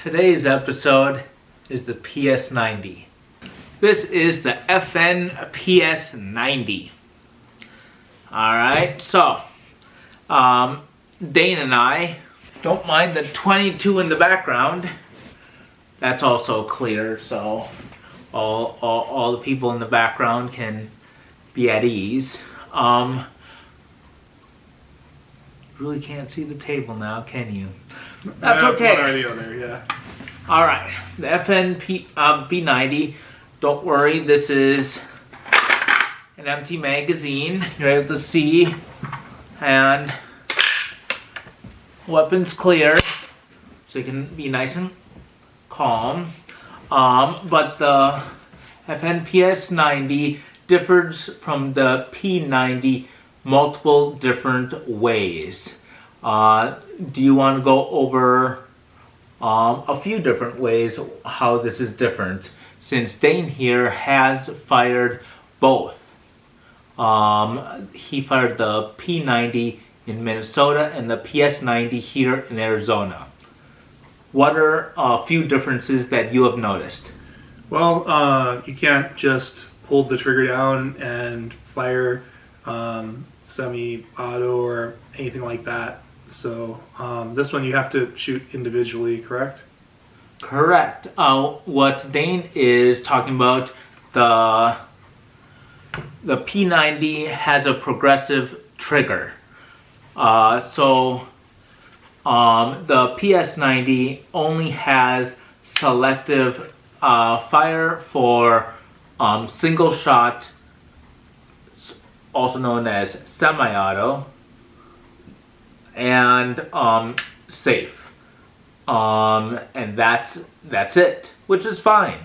Today's episode is the PS90. This is the FN PS90. Alright, so Dane and I don't mind the 22 in the background. That's also clear, so all the people in the background can be at ease. Really can't see the table now, can you? That's okay. One or the other, yeah. Alright, the FN B90. Don't worry, this is an empty magazine. You're able to see, and weapons clear, so you can be nice and calm. But the FN PS90 differs from the P90 multiple different ways. Do you want to go over a few different ways how this is different, since Dane here has fired both. He fired the P90 in Minnesota and the PS90 here in Arizona. What are a few differences that you have noticed? Well, you can't just pull the trigger down and fire semi-auto or anything like that. So this one you have to shoot individually, correct? Correct. What Dane is talking about, the P90 has a progressive trigger. So the PS90 only has selective fire for single shot, also known as semi-auto, and safe. And that's it, which is fine.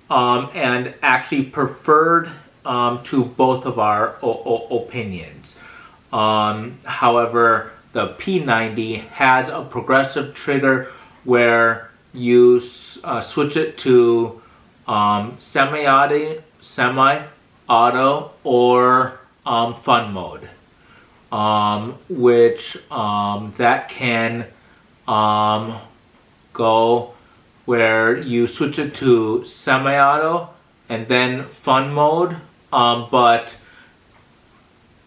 And actually preferred to both of our opinions. However, the P90 has a progressive trigger where you switch it to semi-auto, or fun mode, which that can go where you switch it to semi-auto and then fun mode, but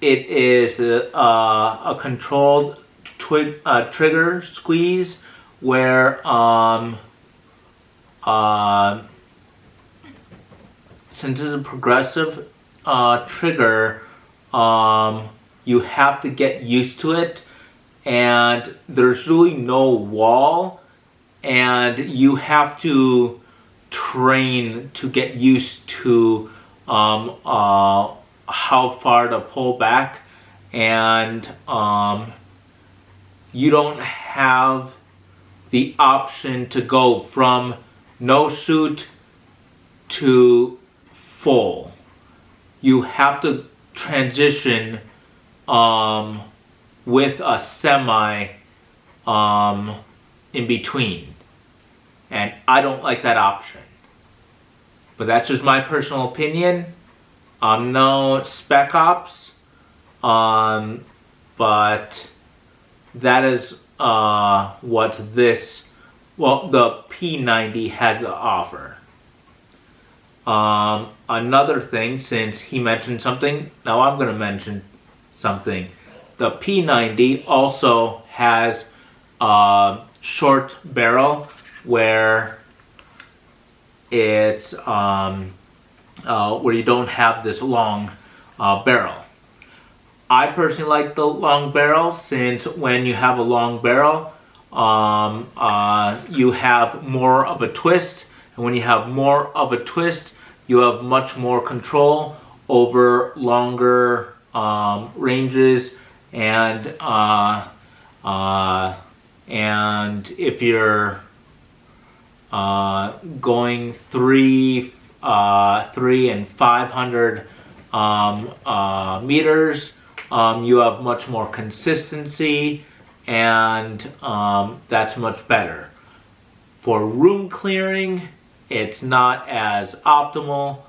it is a controlled trigger squeeze where since it's a progressive trigger, you have to get used to it, and there's really no wall, and you have to train to get used to how far to pull back, and you don't have the option to go from no shoot to full. You have to transition with a semi in between, and I don't like that option, but that's just my personal opinion. I'm no spec ops, but that is what the P90 has to offer. Another thing, since he mentioned something, now I'm going to mention something. The P90 also has a short barrel where it's where you don't have this long barrel. I personally like the long barrel, since when you have a long barrel, you have more of a twist, and when you have more of a twist, you have much more control over longer ranges, and if you're going 3 and 500 meters, you have much more consistency, and that's much better. For room clearing, it's not as optimal,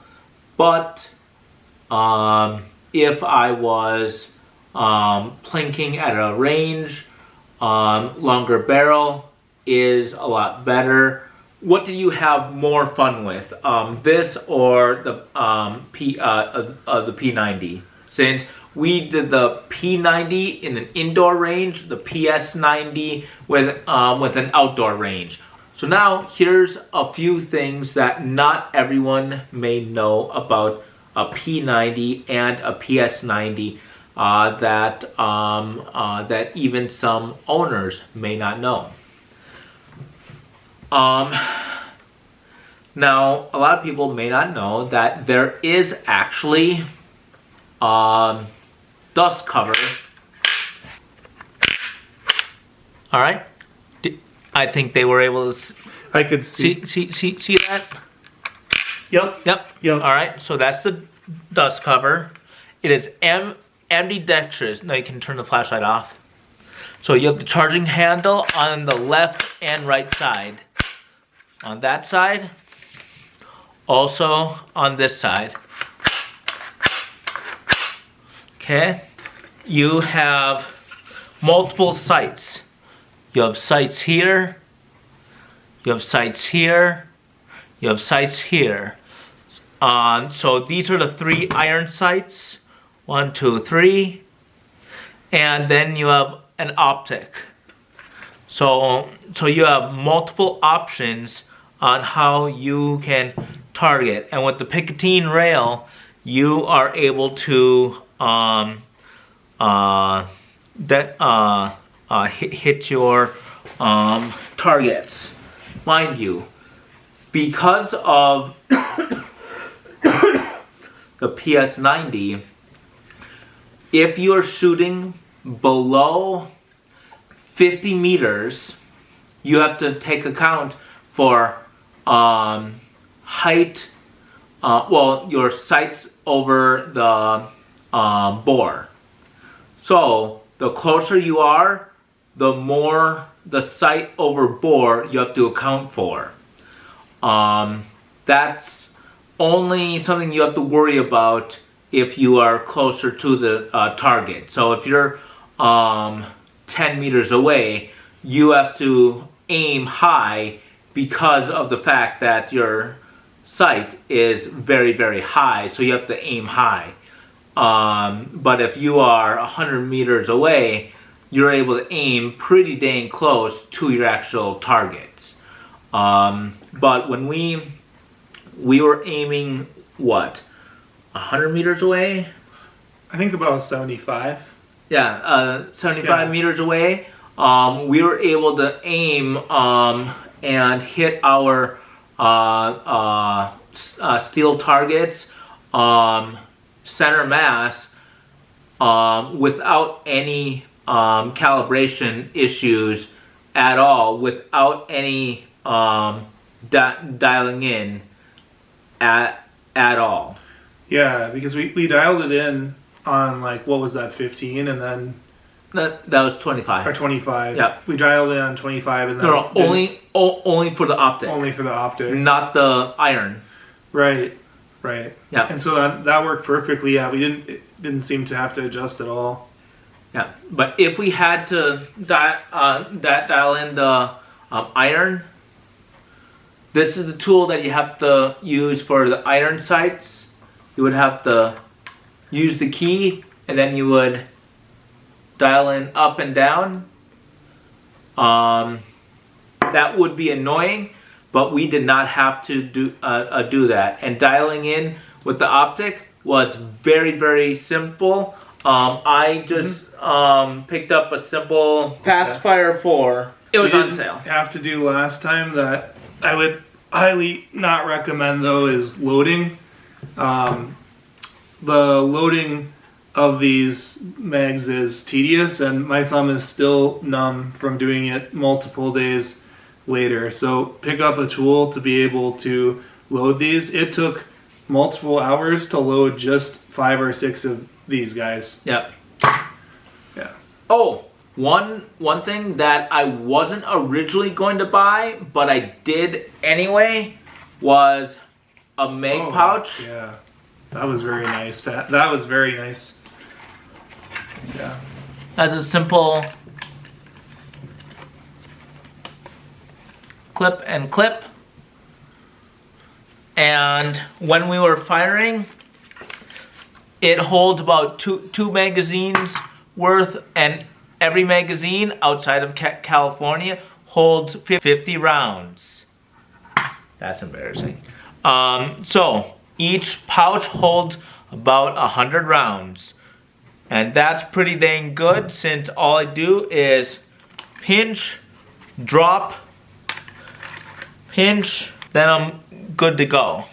but if I was plinking at a range, longer barrel, is a lot better. What do you have more fun with, this or the P90? Since we did the P90 in an indoor range, the PS90 with an outdoor range. So now here's a few things that not everyone may know about a P90 and a PS90 that even some owners may not know. Now, a lot of people may not know that there is actually dust cover. All right, I think they were able to. I could see that. Yep. All right, so that's the dust cover. It is ambidextrous. Now you can turn the flashlight off. So you have the charging handle on the left and right side. On that side, also on this side. Okay, you have multiple sights. You have sights here, you have sights here, you have sights here. So these are the 3 iron sights. 1, 2, 3. And then you have an optic. So you have multiple options on how you can target. And with the Picatinny rail, you are able to hit your targets. Mind you, because of the PS90, if you're shooting below 50 meters, you have to take account for height, your sights over the bore. So the closer you are, the more the sight over bore you have to account for. That's only something you have to worry about if you are closer to the target. So if you're 10 meters away, you have to aim high because of the fact that your sight is very, very high, so you have to aim high. But if you are 100 meters away, you're able to aim pretty dang close to your actual targets. But when we were aiming, what, 100 meters away? I think about 75. Yeah, 75 meters away. We were able to aim and hit our steel targets center mass without any calibration issues at all, without any dialing in at all. Yeah, because we dialed it in on, like, what was that, 15, and then that was 25 or 25. Yeah, we dialed in on 25, and then only for the optic. Only for the optic, not the iron. Right. Yeah. And so that worked perfectly. Yeah, it didn't seem to have to adjust at all. Yeah, but if we had to dial in the iron, this is the tool that you have to use for the iron sights. You would have to use the key, and then you would dial in up and down. That would be annoying, but we did not have to do that. And dialing in with the optic was very, very simple. I just picked up a simple Pacifier 4. It was on sale. Have to do last time that I would highly not recommend, though, is loading. The loading of these mags is tedious, and my thumb is still numb from doing it multiple days later. So pick up a tool to be able to load these. It took multiple hours to load just 5 or 6 of these guys. Yep. Yeah. Oh, one thing that I wasn't originally going to buy, but I did anyway, was a mag pouch. Yeah. That was very nice. That was very nice. Yeah. That's a simple clip and clip. And when we were firing, it holds about two magazines worth, and every magazine outside of California holds 50 rounds. That's embarrassing. So each pouch holds about 100 rounds. And that's pretty dang good, since all I do is pinch, drop, pinch, then I'm good to go.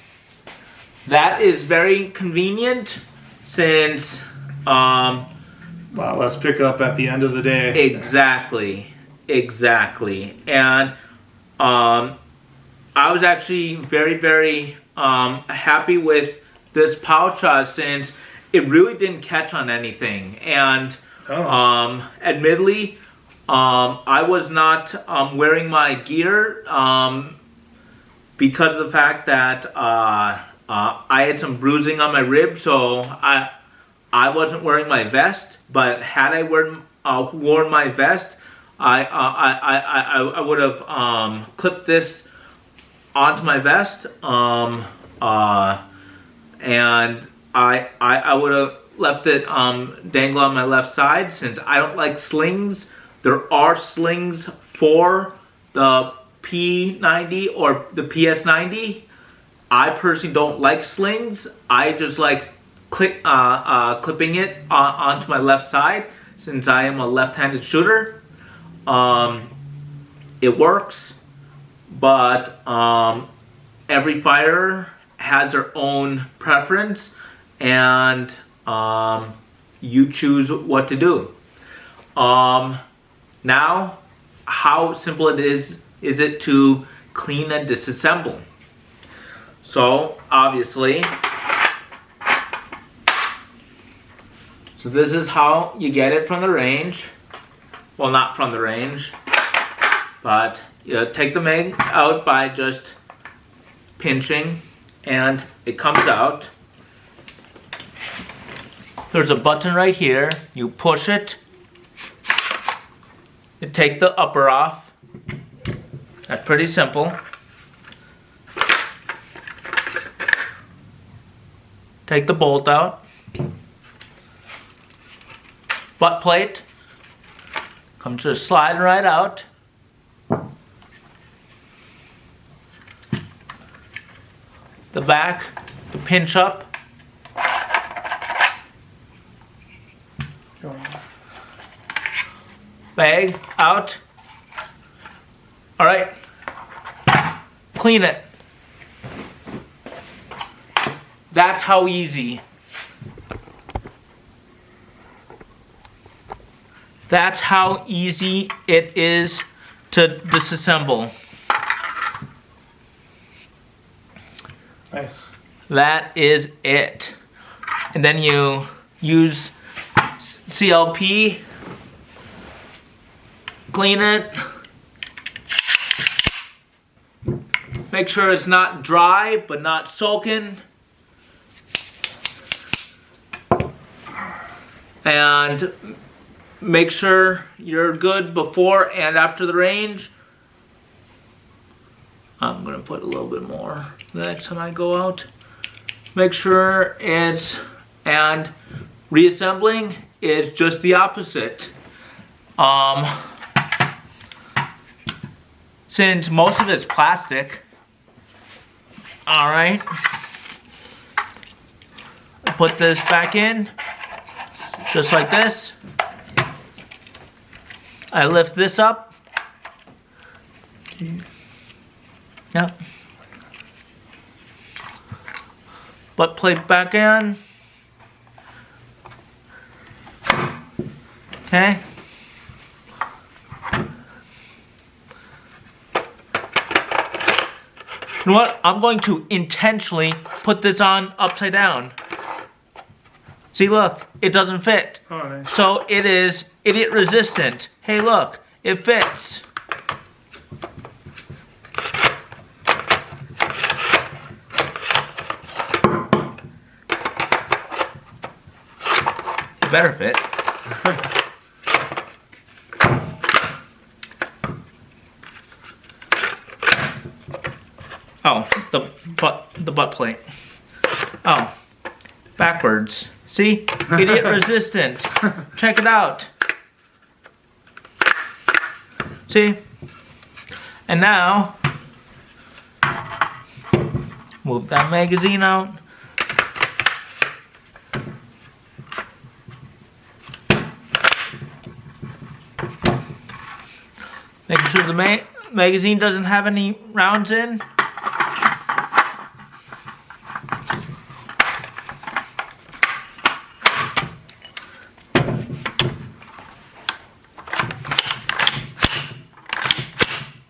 That is very convenient, since Wow, let's pick up at the end of the day. Exactly. And I was actually very happy with this pouch, since it really didn't catch on anything. And admittedly, I was not wearing my gear because of the fact that I had some bruising on my ribs, so I wasn't wearing my vest. But had I worn my vest, I would have clipped this onto my vest, and I would have left it dangle on my left side, since I don't like slings. There are slings for the P90 or the PS90. I personally don't like slings. I just like clipping it onto my left side, since I am a left-handed shooter. It works, but every fighter has their own preference, and you choose what to do. Now, how simple it is it to clean and disassemble? So obviously, so this is how you get it from the range. Well, not from the range, but you take the mag out by just pinching, and it comes out. There's a button right here. You push it. You take the upper off. That's pretty simple. Take the bolt out. Butt plate comes just sliding right out. The back, the pinch up. Bag out. All right. Clean it. That's how easy. That's how easy it is to disassemble. Nice. That is it. And then you use CLP, clean it, make sure it's not dry but not soaking, and make sure you're good before and after the range. I'm gonna put a little bit more the next time I go out. Make sure it's, and reassembling is just the opposite. Since most of it's plastic, all right, put this back in, just like this. I lift this up. Yep. Butt plate back in. Okay. You know what? I'm going to intentionally put this on upside down. See, look, it doesn't fit. Oh, nice. So it is idiot resistant. Hey, look, it fits. It better fit. the butt plate. Oh, backwards. See? Idiot resistant. Check it out. See? And now, move that magazine out. Making sure the magazine doesn't have any rounds in.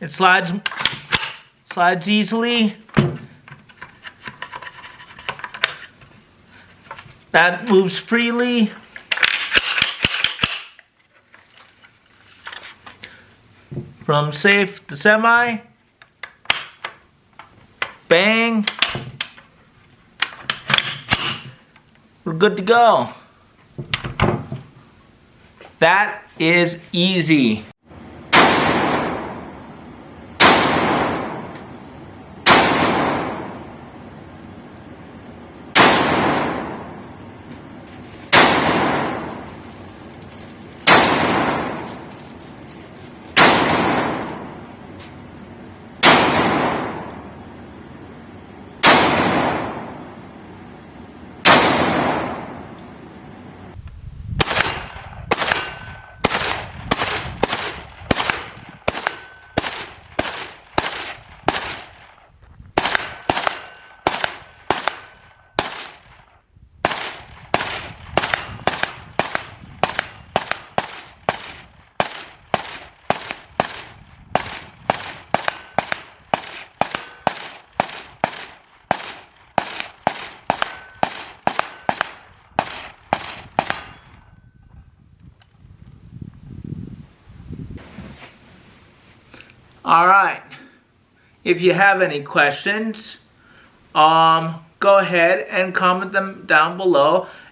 It slides easily. That moves freely. From safe to semi. Bang. We're good to go. That is easy. Alright, if you have any questions, go ahead and comment them down below.